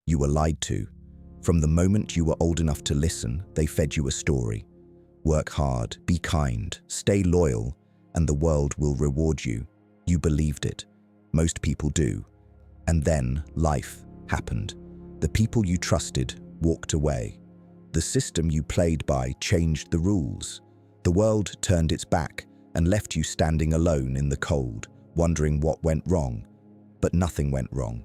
You were lied to. From the moment you were old enough to listen, they fed you a story. Work hard, be kind, stay loyal, and the world will reward you. You believed it. Most people do. And then life happened. The people you trusted walked away. The system you played by changed the rules. The world turned its back and left you standing alone in the cold, wondering what went wrong. But nothing went wrong.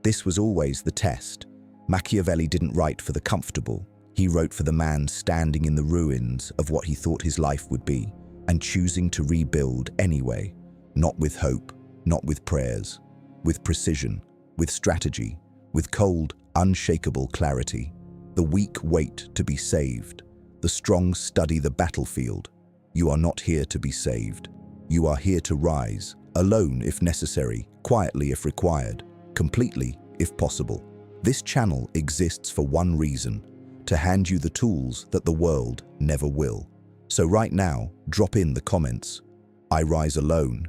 This was always the test. Machiavelli didn't write for the comfortable. He wrote for the man standing in the ruins of what he thought his life would be, and choosing to rebuild anyway. Not with hope, not with prayers, with precision, with strategy, with cold, unshakable clarity. The weak wait to be saved. The strong study the battlefield. You are not here to be saved. You are here to rise, alone if necessary, quietly if required, completely if possible. This channel exists for one reason: to hand you the tools that the world never will. So right now, drop in the comments, "I rise alone,"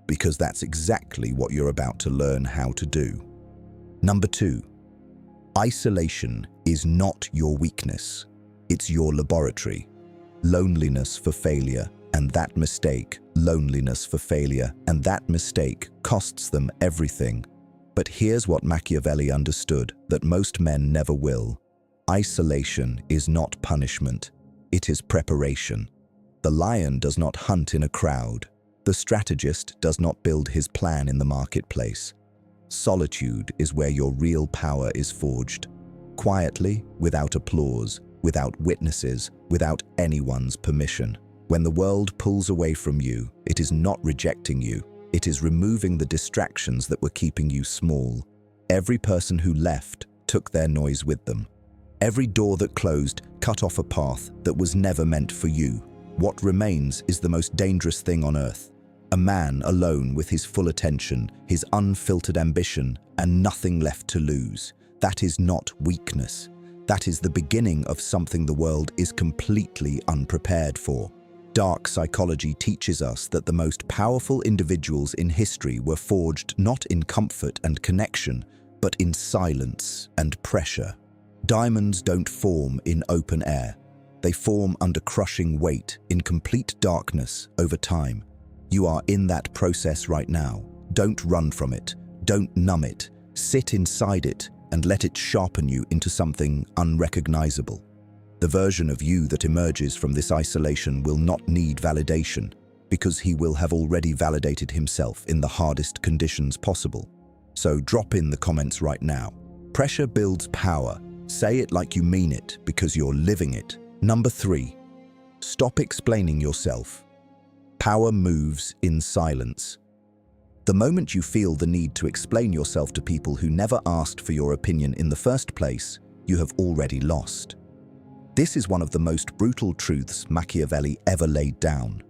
because that's exactly what you're about to learn how to do. Number 2, isolation is not your weakness. It's your laboratory. Loneliness for failure, and that mistake, loneliness for failure, and that mistake costs them everything. But here's what Machiavelli understood that most men never will. Isolation is not punishment. It is preparation. The lion does not hunt in a crowd. The strategist does not build his plan in the marketplace. Solitude is where your real power is forged. Quietly, without applause, without witnesses, without anyone's permission. When the world pulls away from you, it is not rejecting you. It is removing the distractions that were keeping you small. Every person who left took their noise with them. Every door that closed cut off a path that was never meant for you. What remains is the most dangerous thing on earth. A man alone with his full attention, his unfiltered ambition, and nothing left to lose. That is not weakness. That is the beginning of something the world is completely unprepared for. Dark psychology teaches us that the most powerful individuals in history were forged not in comfort and connection, but in silence and pressure. Diamonds don't form in open air. They form under crushing weight, in complete darkness, over time. You are in that process right now. Don't run from it. Don't numb it. Sit inside it and let it sharpen you into something unrecognizable. The version of you that emerges from this isolation will not need validation, because he will have already validated himself in the hardest conditions possible. So drop in the comments right now. Pressure builds power. Say it like you mean it, because you're living it. Number 3, stop explaining yourself. Power moves in silence. The moment you feel the need to explain yourself to people who never asked for your opinion in the first place, you have already lost. This is one of the most brutal truths Machiavelli ever laid down,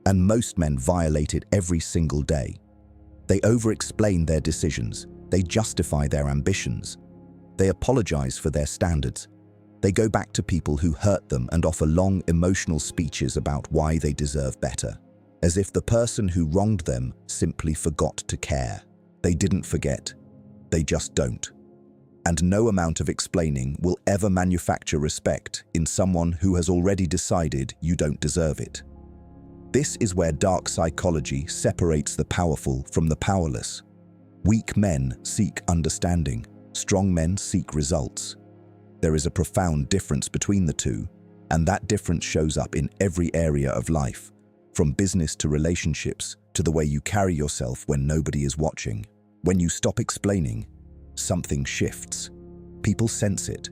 and most men violate it every single day. They over-explain their decisions, they justify their ambitions, they apologize for their standards, they go back to people who hurt them and offer long emotional speeches about why they deserve better, as if the person who wronged them simply forgot to care. They didn't forget, they just don't. And no amount of explaining will ever manufacture respect in someone who has already decided you don't deserve it. This is where dark psychology separates the powerful from the powerless. Weak men seek understanding, strong men seek results. There is a profound difference between the two, and that difference shows up in every area of life, from business to relationships to the way you carry yourself when nobody is watching. When you stop explaining, something shifts. People sense it.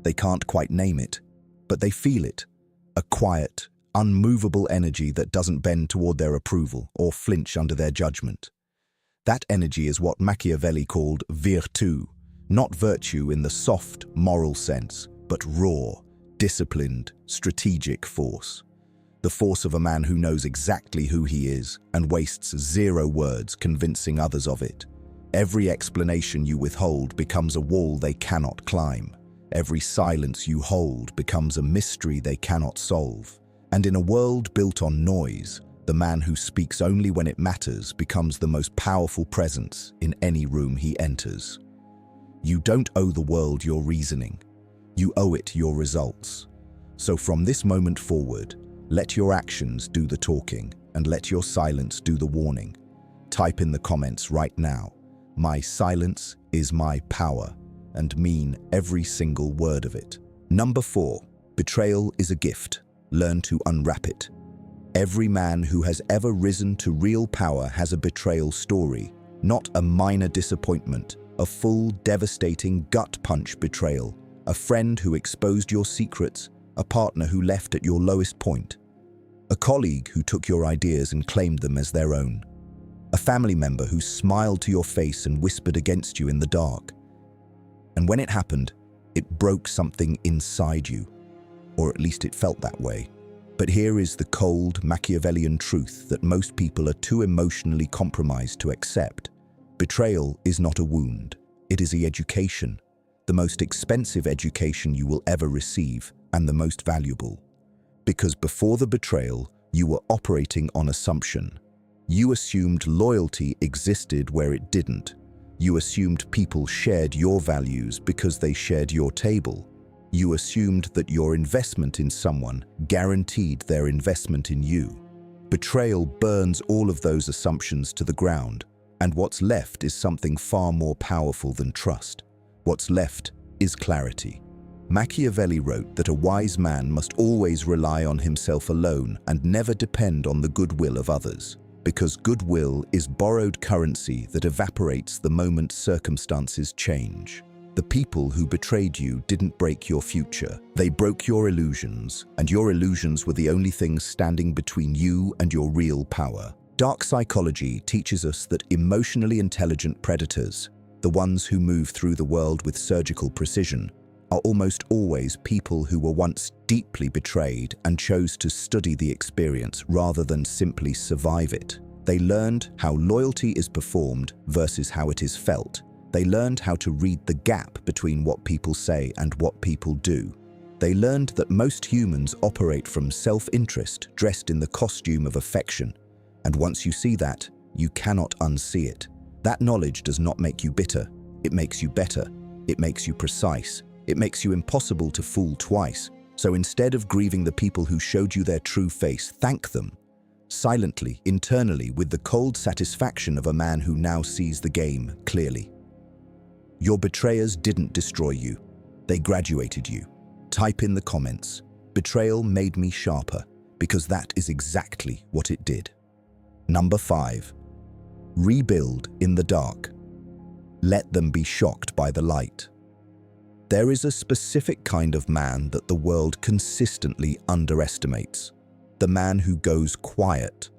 They can't quite name it, but they feel it. A quiet, unmovable energy that doesn't bend toward their approval or flinch under their judgment. That energy is what Machiavelli called virtù, not virtue in the soft, moral sense, but raw, disciplined, strategic force. The force of a man who knows exactly who he is and wastes zero words convincing others of it. Every explanation you withhold becomes a wall they cannot climb. Every silence you hold becomes a mystery they cannot solve. And in a world built on noise, the man who speaks only when it matters becomes the most powerful presence in any room he enters. You don't owe the world your reasoning. You owe it your results. So from this moment forward, let your actions do the talking and let your silence do the warning. Type in the comments right now, "My silence is my power," and mean every single word of it. Number 4, betrayal is a gift. Learn to unwrap it. Every man who has ever risen to real power has a betrayal story, not a minor disappointment, a full, devastating, gut-punch betrayal. A friend who exposed your secrets, a partner who left at your lowest point, a colleague who took your ideas and claimed them as their own, a family member who smiled to your face and whispered against you in the dark. And when it happened, it broke something inside you, or at least it felt that way. But here is the cold, Machiavellian truth that most people are too emotionally compromised to accept. Betrayal is not a wound, it is the education, the most expensive education you will ever receive, and the most valuable. Because before the betrayal, you were operating on assumption. You assumed loyalty existed where it didn't. You assumed people shared your values because they shared your table. You assumed that your investment in someone guaranteed their investment in you. Betrayal burns all of those assumptions to the ground, and what's left is something far more powerful than trust. What's left is clarity. Machiavelli wrote that a wise man must always rely on himself alone and never depend on the goodwill of others, because goodwill is borrowed currency that evaporates the moment circumstances change. The people who betrayed you didn't break your future. They broke your illusions, and your illusions were the only things standing between you and your real power. Dark psychology teaches us that emotionally intelligent predators, the ones who move through the world with surgical precision, are almost always people who were once deeply betrayed and chose to study the experience rather than simply survive it. They learned how loyalty is performed versus how it is felt. They learned how to read the gap between what people say and what people do. They learned that most humans operate from self-interest dressed in the costume of affection. And once you see that, you cannot unsee it. That knowledge does not make you bitter. It makes you better. It makes you precise. It makes you impossible to fool twice. So instead of grieving the people who showed you their true face, thank them. Silently, internally, with the cold satisfaction of a man who now sees the game clearly. Your betrayers didn't destroy you. They graduated you. Type in the comments, "Betrayal made me sharper," because that is exactly what it did. Number 5. Rebuild in the dark. Let them be shocked by the light. There is a specific kind of man that the world consistently underestimates. The man who goes quiet.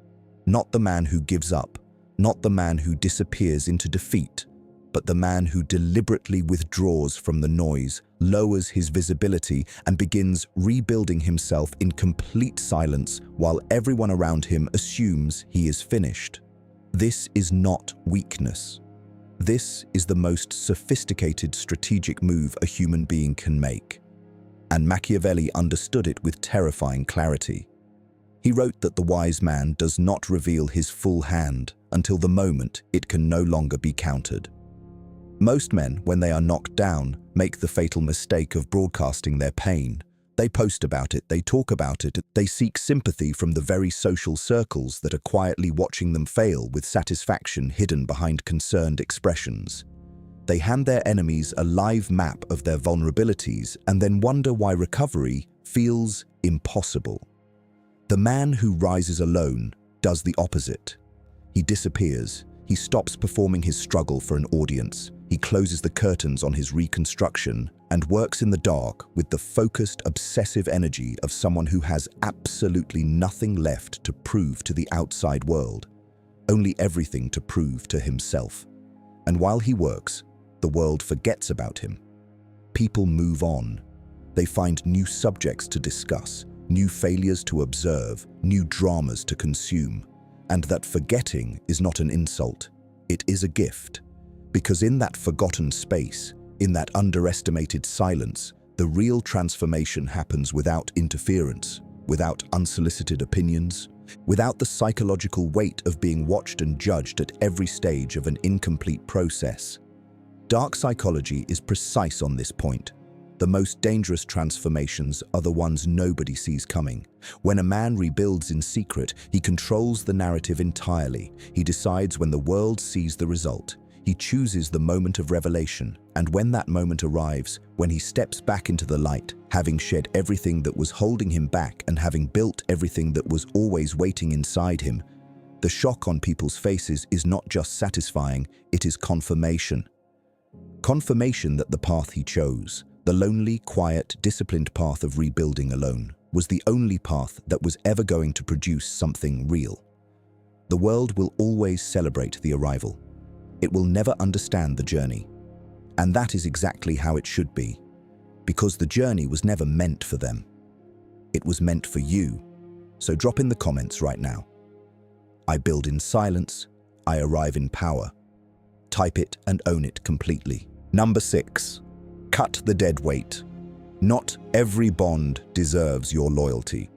Not the man who gives up. Not the man who disappears into defeat. But the man who deliberately withdraws from the noise, lowers his visibility, and begins rebuilding himself in complete silence while everyone around him assumes he is finished. This is not weakness. This is the most sophisticated strategic move a human being can make. And Machiavelli understood it with terrifying clarity. He wrote that the wise man does not reveal his full hand until the moment it can no longer be countered. Most men, when they are knocked down, make the fatal mistake of broadcasting their pain. They post about it, they talk about it, they seek sympathy from the very social circles that are quietly watching them fail with satisfaction hidden behind concerned expressions. They hand their enemies a live map of their vulnerabilities and then wonder why recovery feels impossible. The man who rises alone does the opposite. He disappears. He stops performing his struggle for an audience. He closes the curtains on his reconstruction and works in the dark with the focused, obsessive energy of someone who has absolutely nothing left to prove to the outside world, only everything to prove to himself. And while he works, the world forgets about him. People move on. They find new subjects to discuss, new failures to observe, new dramas to consume. And that forgetting is not an insult, it is a gift. Because in that forgotten space, in that underestimated silence, the real transformation happens without interference, without unsolicited opinions, without the psychological weight of being watched and judged at every stage of an incomplete process. Dark psychology is precise on this point. The most dangerous transformations are the ones nobody sees coming. When a man rebuilds in secret, he controls the narrative entirely. He decides when the world sees the result. He chooses the moment of revelation, and when that moment arrives, when he steps back into the light, having shed everything that was holding him back and having built everything that was always waiting inside him, the shock on people's faces is not just satisfying, it is confirmation. Confirmation that the path he chose, the lonely, quiet, disciplined path of rebuilding alone, was the only path that was ever going to produce something real. The world will always celebrate the arrival. It will never understand the journey. And that is exactly how it should be, because the journey was never meant for them. It was meant for you. So drop in the comments right now. I build in silence, I arrive in power. Type it and own it completely. Number 6. Cut the dead weight. Not every bond deserves your loyalty.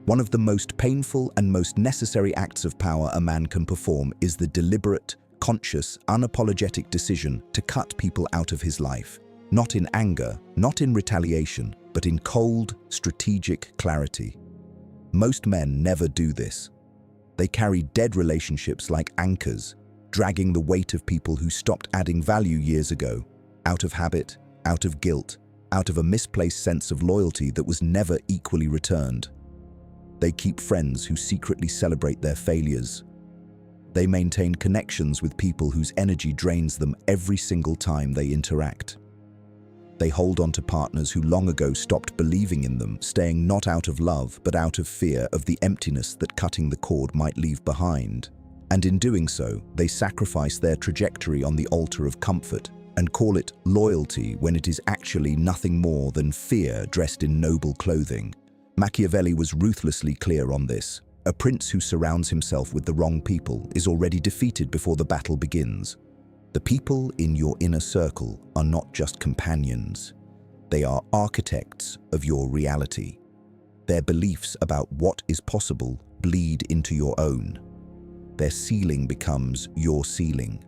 One of the most painful and most necessary acts of power a man can perform is the deliberate, conscious, unapologetic decision to cut people out of his life. Not in anger, not in retaliation, but in cold, strategic clarity. Most men never do this. They carry dead relationships like anchors, dragging the weight of people who stopped adding value years ago, out of habit, out of guilt, out of a misplaced sense of loyalty that was never equally returned. They keep friends who secretly celebrate their failures. They maintain connections with people whose energy drains them every single time they interact. They hold on to partners who long ago stopped believing in them, staying not out of love but out of fear of the emptiness that cutting the cord might leave behind. And in doing so, they sacrifice their trajectory on the altar of comfort and call it loyalty when it is actually nothing more than fear dressed in noble clothing. Machiavelli was ruthlessly clear on this. A prince who surrounds himself with the wrong people is already defeated before the battle begins. The people in your inner circle are not just companions. They are architects of your reality. Their beliefs about what is possible bleed into your own. Their ceiling becomes your ceiling.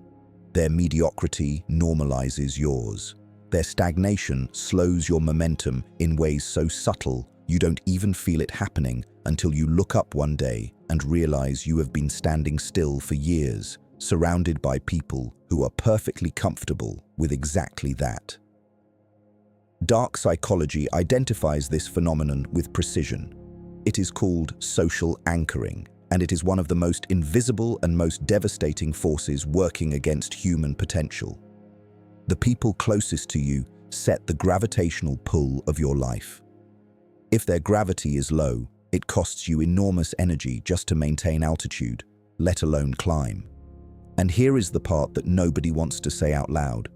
Their mediocrity normalizes yours. Their stagnation slows your momentum in ways so subtle you don't even feel it happening until you look up one day and realize you have been standing still for years, surrounded by people who are perfectly comfortable with exactly that. Dark psychology identifies this phenomenon with precision. It is called social anchoring, and it is one of the most invisible and most devastating forces working against human potential. The people closest to you set the gravitational pull of your life. If their gravity is low, it costs you enormous energy just to maintain altitude, let alone climb. And here is the part that nobody wants to say out loud.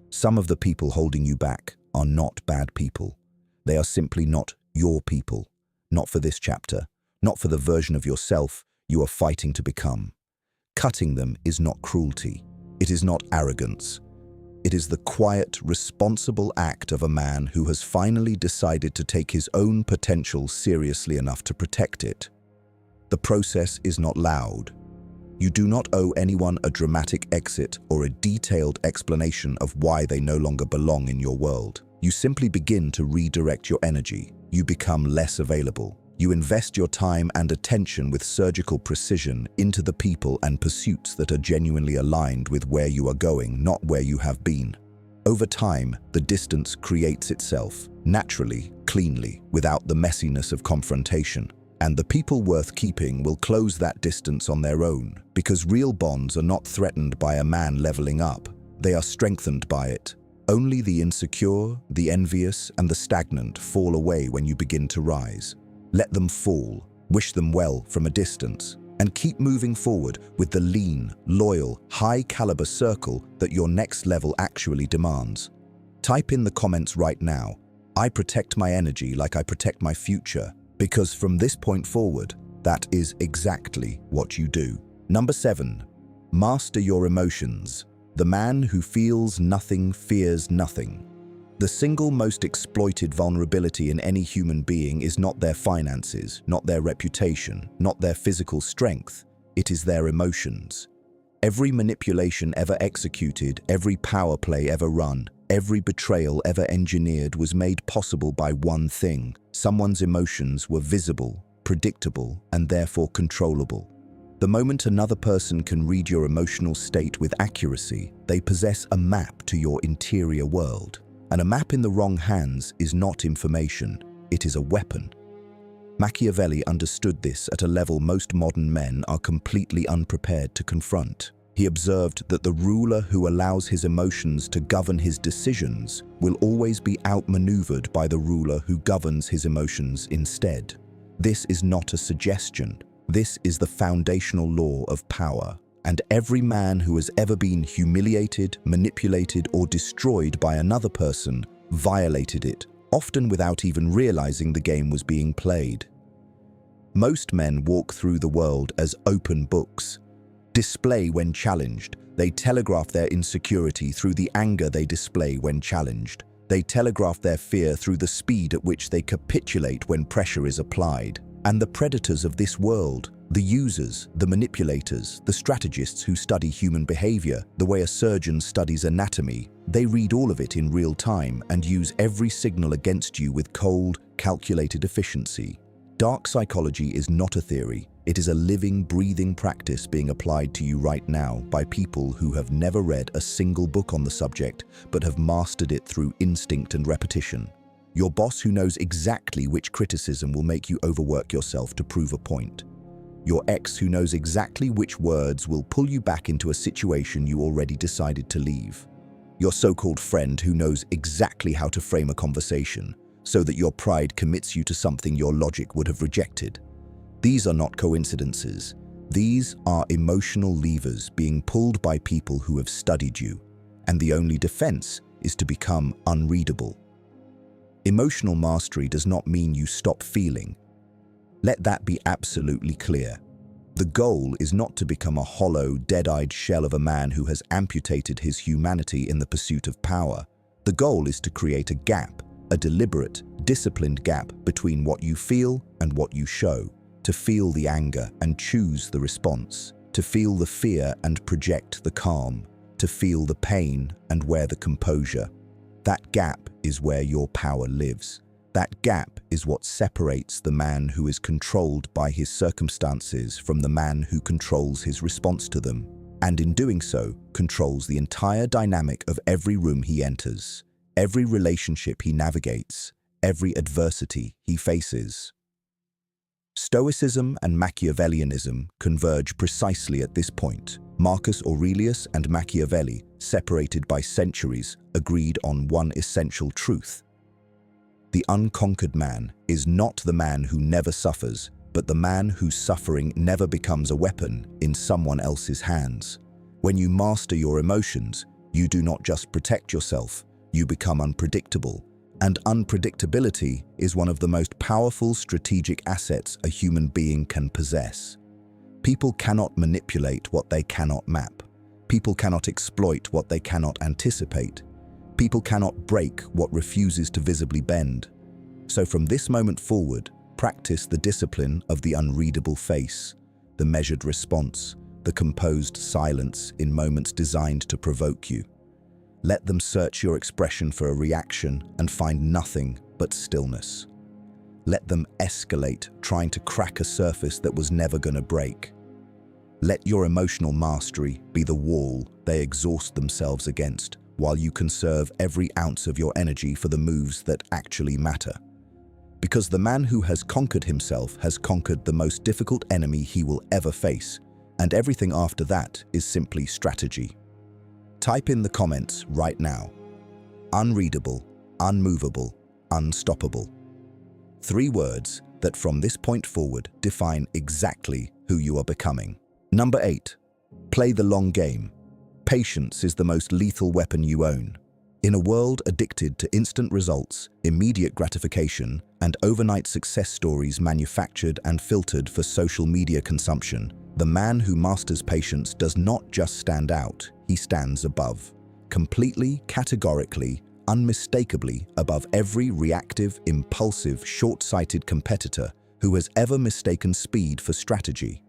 Some of the people holding you back are not bad people. They are simply not your people. Not for this chapter, not for the version of yourself you are fighting to become. Cutting them is not cruelty. It is not arrogance. It is the quiet, responsible act of a man who has finally decided to take his own potential seriously enough to protect it. The process is not loud. You do not owe anyone a dramatic exit or a detailed explanation of why they no longer belong in your world. You simply begin to redirect your energy. You become less available. You invest your time and attention with surgical precision into the people and pursuits that are genuinely aligned with where you are going, not where you have been. Over time, the distance creates itself, naturally, cleanly, without the messiness of confrontation. And the people worth keeping will close that distance on their own, because real bonds are not threatened by a man leveling up. They are strengthened by it. Only the insecure, the envious, and the stagnant fall away when you begin to rise. Let them fall, wish them well from a distance, and keep moving forward with the lean, loyal, high-caliber circle that your next level actually demands. Type in the comments right now, I protect my energy like I protect my future, because from this point forward, that is exactly what you do. Number 7. Master your emotions. The man who feels nothing fears nothing. The single most exploited vulnerability in any human being is not their finances, not their reputation, not their physical strength. It is their emotions. Every manipulation ever executed, every power play ever run, every betrayal ever engineered was made possible by one thing: someone's emotions were visible, predictable, and therefore controllable. The moment another person can read your emotional state with accuracy, they possess a map to your interior world. And a map in the wrong hands is not information, it is a weapon. Machiavelli understood this at a level most modern men are completely unprepared to confront. He observed that the ruler who allows his emotions to govern his decisions will always be outmaneuvered by the ruler who governs his emotions instead. This is not a suggestion. This is the foundational law of power. And every man who has ever been humiliated, manipulated, or destroyed by another person violated it, often without even realizing the game was being played. Most men walk through the world as open books. Display when challenged. They telegraph their insecurity through the anger they display when challenged. They telegraph their fear through the speed at which they capitulate when pressure is applied. And the predators of this world, the users, the manipulators, the strategists who study human behavior, the way a surgeon studies anatomy, they read all of it in real time and use every signal against you with cold, calculated efficiency. Dark psychology is not a theory. It is a living, breathing practice being applied to you right now by people who have never read a single book on the subject, but have mastered it through instinct and repetition. Your boss who knows exactly which criticism will make you overwork yourself to prove a point. Your ex who knows exactly which words will pull you back into a situation you already decided to leave. Your so-called friend who knows exactly how to frame a conversation so that your pride commits you to something your logic would have rejected. These are not coincidences. These are emotional levers being pulled by people who have studied you, and the only defense is to become unreadable. Emotional mastery does not mean you stop feeling. Let that be absolutely clear. The goal is not to become a hollow, dead-eyed shell of a man who has amputated his humanity in the pursuit of power. The goal is to create a gap, a deliberate, disciplined gap between what you feel and what you show, to feel the anger and choose the response, to feel the fear and project the calm, to feel the pain and wear the composure. That gap is where your power lives. That gap is what separates the man who is controlled by his circumstances from the man who controls his response to them, and in doing so, controls the entire dynamic of every room he enters, every relationship he navigates, every adversity he faces. Stoicism and Machiavellianism converge precisely at this point. Marcus Aurelius and Machiavelli, separated by centuries, agreed on one essential truth. The unconquered man is not the man who never suffers, but the man whose suffering never becomes a weapon in someone else's hands. When you master your emotions, you do not just protect yourself, you become unpredictable. And unpredictability is one of the most powerful strategic assets a human being can possess. People cannot manipulate what they cannot map. People cannot exploit what they cannot anticipate. People cannot break what refuses to visibly bend. So from this moment forward, practice the discipline of the unreadable face, the measured response, the composed silence in moments designed to provoke you. Let them search your expression for a reaction and find nothing but stillness. Let them escalate, trying to crack a surface that was never going to break. Let your emotional mastery be the wall they exhaust themselves against, while you conserve every ounce of your energy for the moves that actually matter. Because the man who has conquered himself has conquered the most difficult enemy he will ever face, and everything after that is simply strategy. Type in the comments right now. Unreadable, unmovable, unstoppable. 3 words that from this point forward define exactly who you are becoming. Number 8. Play the long game. Patience is the most lethal weapon you own. In a world addicted to instant results, immediate gratification, and overnight success stories manufactured and filtered for social media consumption, the man who masters patience does not just stand out, he stands above. Completely, categorically, unmistakably above every reactive, impulsive, short-sighted competitor who has ever mistaken speed for strategy.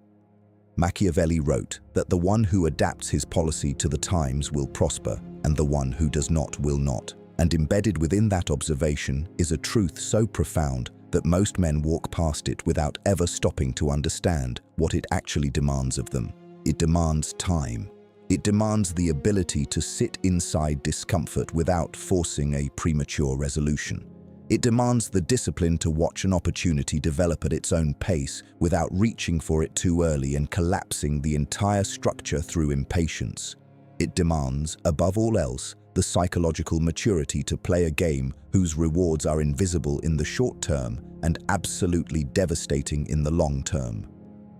Machiavelli wrote that the one who adapts his policy to the times will prosper, and the one who does not will not. And embedded within that observation is a truth so profound that most men walk past it without ever stopping to understand what it actually demands of them. It demands time. It demands the ability to sit inside discomfort without forcing a premature resolution. It demands the discipline to watch an opportunity develop at its own pace without reaching for it too early and collapsing the entire structure through impatience. It demands, above all else, the psychological maturity to play a game whose rewards are invisible in the short term and absolutely devastating in the long term.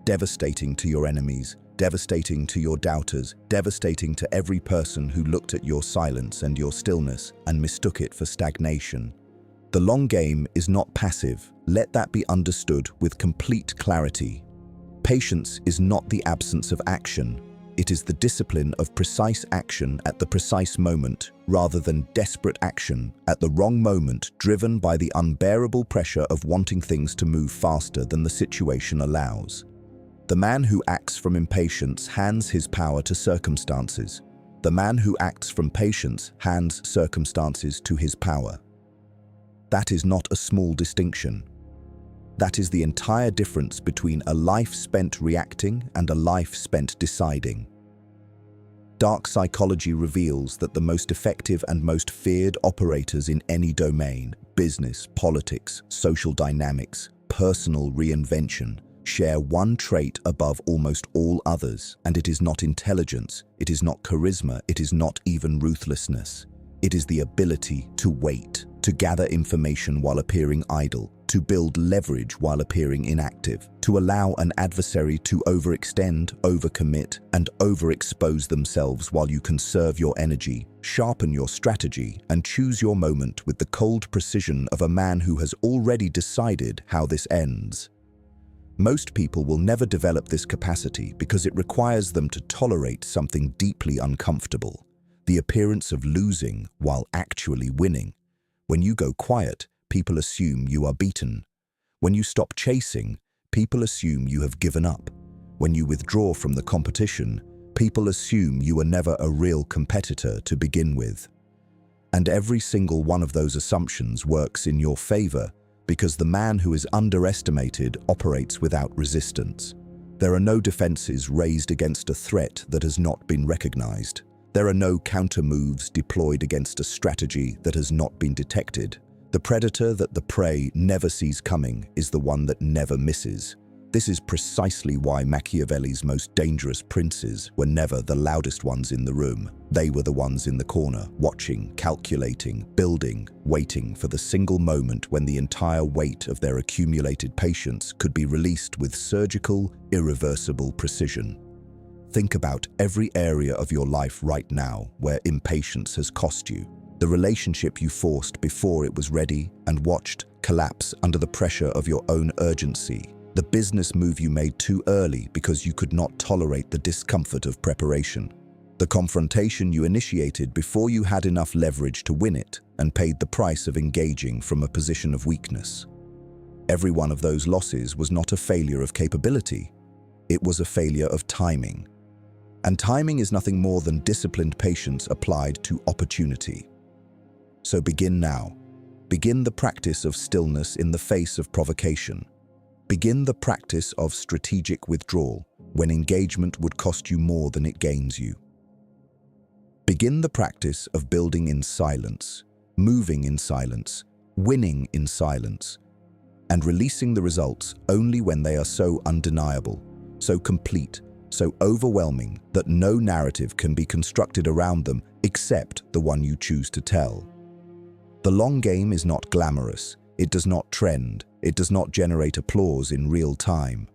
Devastating to your enemies, devastating to your doubters, devastating to every person who looked at your silence and your stillness and mistook it for stagnation. The long game is not passive. Let that be understood with complete clarity. Patience is not the absence of action. It is the discipline of precise action at the precise moment, rather than desperate action at the wrong moment, driven by the unbearable pressure of wanting things to move faster than the situation allows. The man who acts from impatience hands his power to circumstances. The man who acts from patience hands circumstances to his power. That is not a small distinction. That is the entire difference between a life spent reacting and a life spent deciding. Dark psychology reveals that the most effective and most feared operators in any domain, business, politics, social dynamics, personal reinvention, share one trait above almost all others, and it is not intelligence, it is not charisma, it is not even ruthlessness. It is the ability to wait, to gather information while appearing idle, to build leverage while appearing inactive, to allow an adversary to overextend, overcommit, and overexpose themselves while you conserve your energy, sharpen your strategy, and choose your moment with the cold precision of a man who has already decided how this ends. Most people will never develop this capacity because it requires them to tolerate something deeply uncomfortable, the appearance of losing while actually winning. When you go quiet, people assume you are beaten. When you stop chasing, people assume you have given up. When you withdraw from the competition, people assume you are never a real competitor to begin with. And every single one of those assumptions works in your favor because the man who is underestimated operates without resistance. There are no defenses raised against a threat that has not been recognized. There are no counter moves deployed against a strategy that has not been detected. The predator that the prey never sees coming is the one that never misses. This is precisely why Machiavelli's most dangerous princes were never the loudest ones in the room. They were the ones in the corner, watching, calculating, building, waiting for the single moment when the entire weight of their accumulated patience could be released with surgical, irreversible precision. Think about every area of your life right now where impatience has cost you. The relationship you forced before it was ready and watched collapse under the pressure of your own urgency. The business move you made too early because you could not tolerate the discomfort of preparation. The confrontation you initiated before you had enough leverage to win it and paid the price of engaging from a position of weakness. Every one of those losses was not a failure of capability. It was a failure of timing. And timing is nothing more than disciplined patience applied to opportunity. So begin now. Begin the practice of stillness in the face of provocation. Begin the practice of strategic withdrawal when engagement would cost you more than it gains you. Begin the practice of building in silence, moving in silence, winning in silence, and releasing the results only when they are so undeniable, so complete, so overwhelming that no narrative can be constructed around them except the one you choose to tell. The long game is not glamorous, it does not trend, it does not generate applause in real time.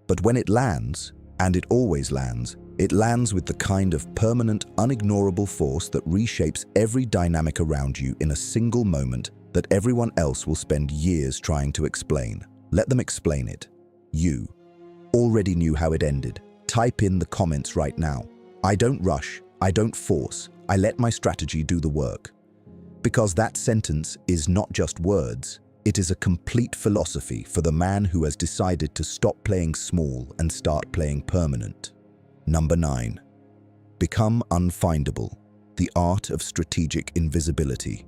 But when it lands, and it always lands, it lands with the kind of permanent, unignorable force that reshapes every dynamic around you in a single moment that everyone else will spend years trying to explain. Let them explain it. You already knew how it ended. Type in the comments right now. I don't rush, I don't force, I let my strategy do the work. Because that sentence is not just words, It is a complete philosophy for the man who has decided to stop playing small and start playing permanent. Number 9. Become unfindable. The art of strategic invisibility.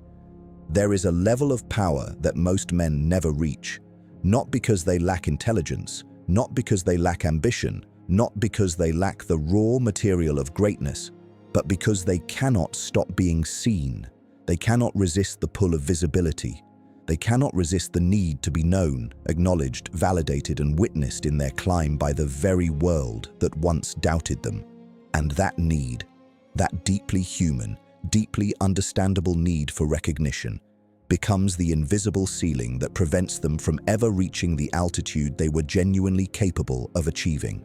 There is a level of power that most men never reach, not because they lack intelligence, not because they lack ambition, not because they lack the raw material of greatness, but because they cannot stop being seen. They cannot resist the pull of visibility. They cannot resist the need to be known, acknowledged, validated, and witnessed in their climb by the very world that once doubted them. And that need, that deeply human, deeply understandable need for recognition, becomes the invisible ceiling that prevents them from ever reaching the altitude they were genuinely capable of achieving.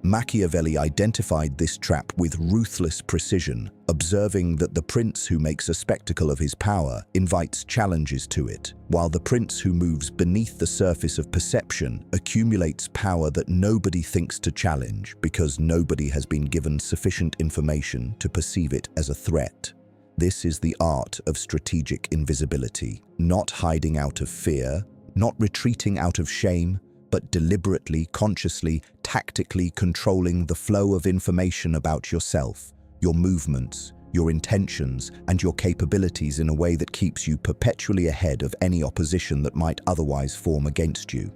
Machiavelli identified this trap with ruthless precision, observing that the prince who makes a spectacle of his power invites challenges to it, while the prince who moves beneath the surface of perception accumulates power that nobody thinks to challenge because nobody has been given sufficient information to perceive it as a threat. This is the art of strategic invisibility, not hiding out of fear, not retreating out of shame, but deliberately, consciously, tactically controlling the flow of information about yourself, your movements, your intentions, and your capabilities in a way that keeps you perpetually ahead of any opposition that might otherwise form against you.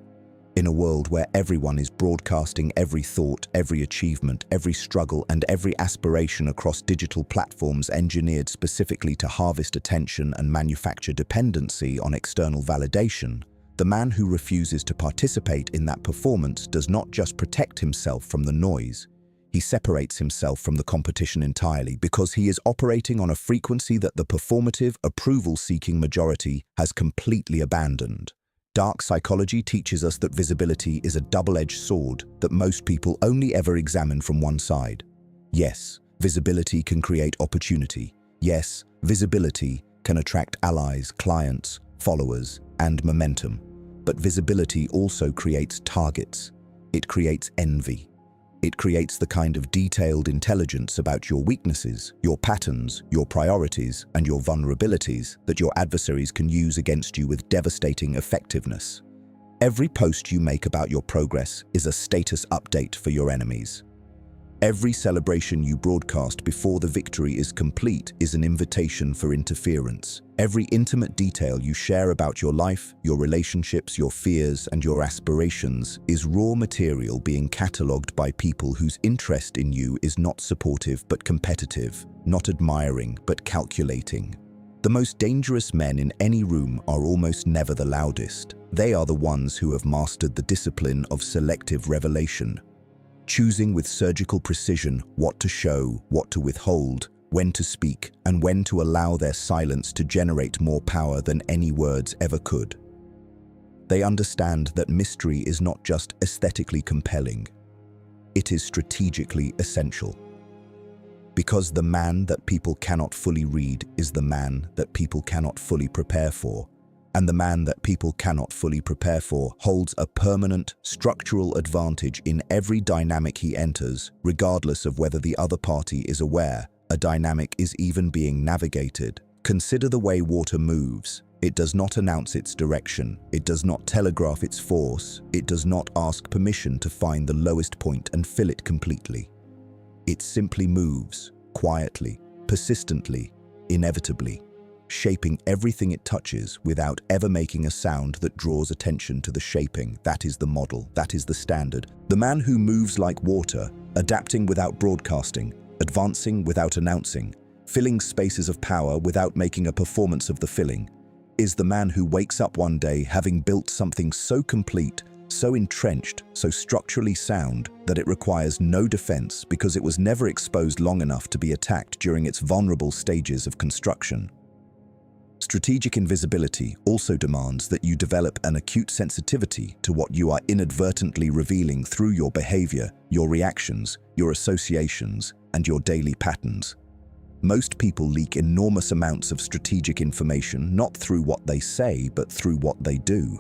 In a world where everyone is broadcasting every thought, every achievement, every struggle, and every aspiration across digital platforms engineered specifically to harvest attention and manufacture dependency on external validation, the man who refuses to participate in that performance does not just protect himself from the noise, he separates himself from the competition entirely because he is operating on a frequency that the performative, approval-seeking majority has completely abandoned. Dark psychology teaches us that visibility is a double-edged sword that most people only ever examine from one side. Yes, visibility can create opportunity. Yes, visibility can attract allies, clients, followers, and momentum. But visibility also creates targets. It creates envy. It creates the kind of detailed intelligence about your weaknesses, your patterns, your priorities, and your vulnerabilities that your adversaries can use against you with devastating effectiveness. Every post you make about your progress is a status update for your enemies. Every celebration you broadcast before the victory is complete is an invitation for interference. Every intimate detail you share about your life, your relationships, your fears, and your aspirations is raw material being catalogued by people whose interest in you is not supportive but competitive, not admiring but calculating. The most dangerous men in any room are almost never the loudest. They are the ones who have mastered the discipline of selective revelation, choosing with surgical precision what to show, what to withhold, when to speak, and when to allow their silence to generate more power than any words ever could. They understand that mystery is not just aesthetically compelling, it is strategically essential. Because the man that people cannot fully read is the man that people cannot fully prepare for. And the man that people cannot fully prepare for holds a permanent, structural advantage in every dynamic he enters, regardless of whether the other party is aware a dynamic is even being navigated. Consider the way water moves. It does not announce its direction. It does not telegraph its force. It does not ask permission to find the lowest point and fill it completely. It simply moves, quietly, persistently, inevitably, shaping everything it touches without ever making a sound that draws attention to the shaping. That is the model. That is the standard. The man who moves like water, adapting without broadcasting, advancing without announcing, filling spaces of power without making a performance of the filling, is the man who wakes up one day having built something so complete, so entrenched, so structurally sound that it requires no defense because it was never exposed long enough to be attacked during its vulnerable stages of construction. Strategic invisibility also demands that you develop an acute sensitivity to what you are inadvertently revealing through your behavior, your reactions, your associations, and your daily patterns. Most people leak enormous amounts of strategic information not through what they say, but through what they do.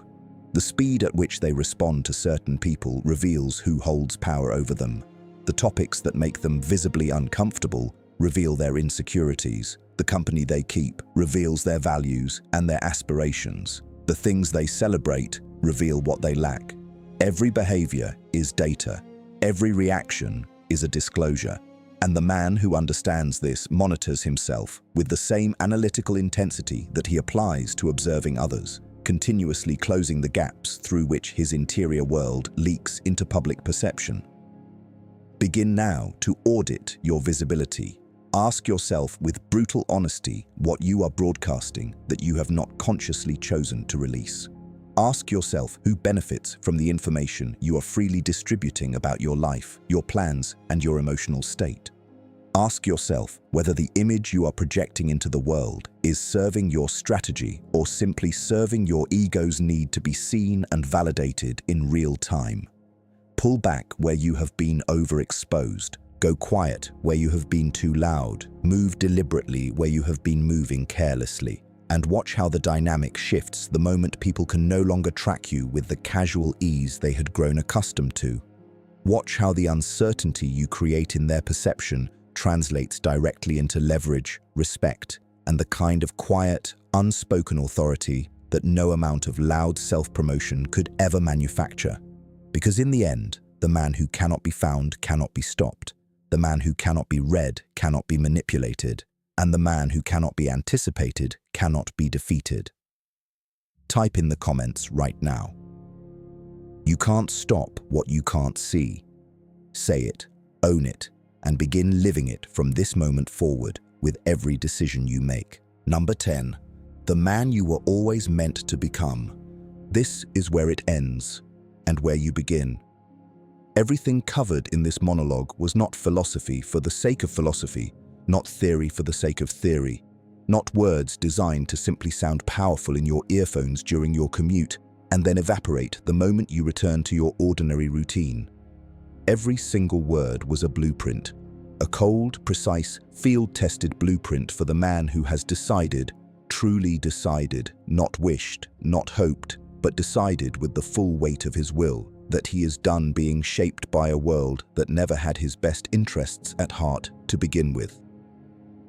The speed at which they respond to certain people reveals who holds power over them. The topics that make them visibly uncomfortable reveal their insecurities. The company they keep reveals their values and their aspirations. The things they celebrate reveal what they lack. Every behavior is data. Every reaction is a disclosure. And the man who understands this monitors himself with the same analytical intensity that he applies to observing others, continuously closing the gaps through which his interior world leaks into public perception. Begin now to audit your visibility. Ask yourself with brutal honesty what you are broadcasting that you have not consciously chosen to release. Ask yourself who benefits from the information you are freely distributing about your life, your plans, and your emotional state. Ask yourself whether the image you are projecting into the world is serving your strategy or simply serving your ego's need to be seen and validated in real time. Pull back where you have been overexposed. Go quiet where you have been too loud. Move deliberately where you have been moving carelessly. And watch how the dynamic shifts the moment people can no longer track you with the casual ease they had grown accustomed to. Watch how the uncertainty you create in their perception translates directly into leverage, respect, and the kind of quiet, unspoken authority that no amount of loud self-promotion could ever manufacture. Because in the end, the man who cannot be found cannot be stopped. The man who cannot be read cannot be manipulated. And the man who cannot be anticipated cannot be defeated. Type in the comments right now. You can't stop what you can't see. Say it, own it, and begin living it from this moment forward with every decision you make. Number 10. The man you were always meant to become. This is where it ends and where you begin. Everything covered in this monologue was not philosophy for the sake of philosophy, not theory for the sake of theory, not words designed to simply sound powerful in your earphones during your commute and then evaporate the moment you return to your ordinary routine. Every single word was a blueprint, a cold, precise, field-tested blueprint for the man who has decided, truly decided, not wished, not hoped, but decided with the full weight of his will, that he is done being shaped by a world that never had his best interests at heart to begin with.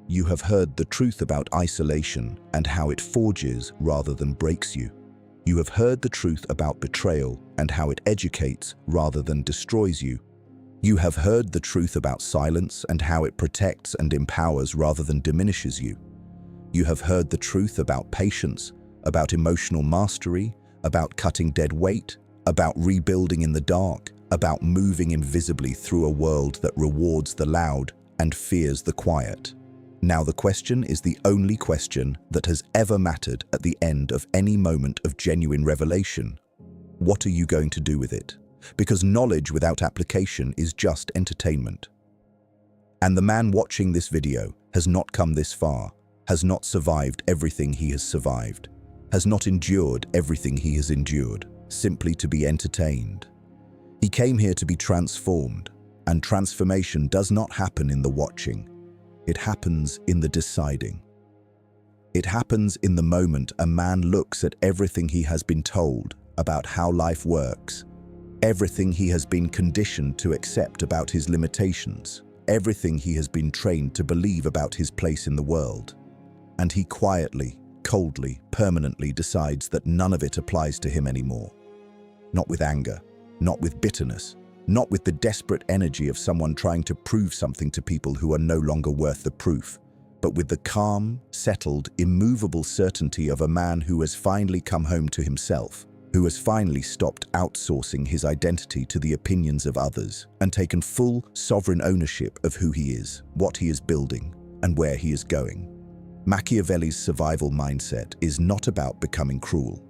You have heard the truth about isolation and how it forges rather than breaks you. You have heard the truth about betrayal and how it educates rather than destroys you. You have heard the truth about silence and how it protects and empowers rather than diminishes you. You have heard the truth about patience, about emotional mastery, about cutting dead weight, about rebuilding in the dark, about moving invisibly through a world that rewards the loud and fears the quiet. Now the question is the only question that has ever mattered at the end of any moment of genuine revelation. What are you going to do with it? Because knowledge without application is just entertainment. And the man watching this video has not come this far, has not survived everything he has survived, has not endured everything he has endured, simply to be entertained. He came here to be transformed, and transformation does not happen in the watching. It happens in the deciding. It happens in the moment a man looks at everything he has been told about how life works, everything he has been conditioned to accept about his limitations, everything he has been trained to believe about his place in the world. And he quietly, coldly, permanently decides that none of it applies to him anymore. Not with anger, not with bitterness, not with the desperate energy of someone trying to prove something to people who are no longer worth the proof, but with the calm, settled, immovable certainty of a man who has finally come home to himself, who has finally stopped outsourcing his identity to the opinions of others and taken full, sovereign ownership of who he is, what he is building, and where he is going. Machiavelli's survival mindset is not about becoming cruel.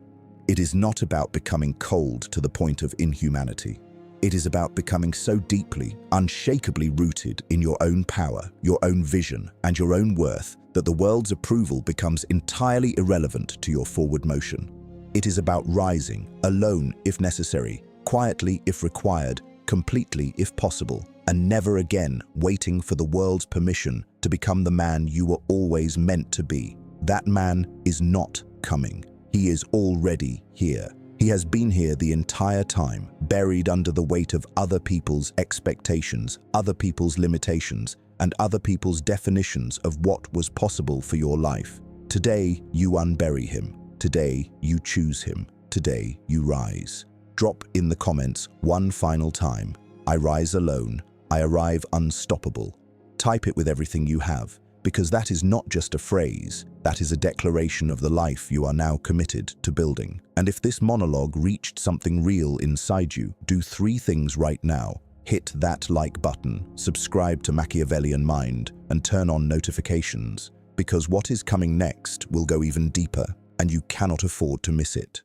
It is not about becoming cold to the point of inhumanity. It is about becoming so deeply, unshakably rooted in your own power, your own vision, and your own worth that the world's approval becomes entirely irrelevant to your forward motion. It is about rising, alone if necessary, quietly if required, completely if possible, and never again waiting for the world's permission to become the man you were always meant to be. That man is not coming. He is already here. He has been here the entire time, buried under the weight of other people's expectations, other people's limitations, and other people's definitions of what was possible for your life. Today, you unbury him. Today, you choose him. Today, you rise. Drop in the comments one final time. I rise alone. I arrive unstoppable. Type it with everything you have, because that is not just a phrase, that is a declaration of the life you are now committed to building. And if this monologue reached something real inside you, do 3 things right now. Hit that like button, subscribe to Machiavellian Mind, and turn on notifications, because what is coming next will go even deeper, and you cannot afford to miss it.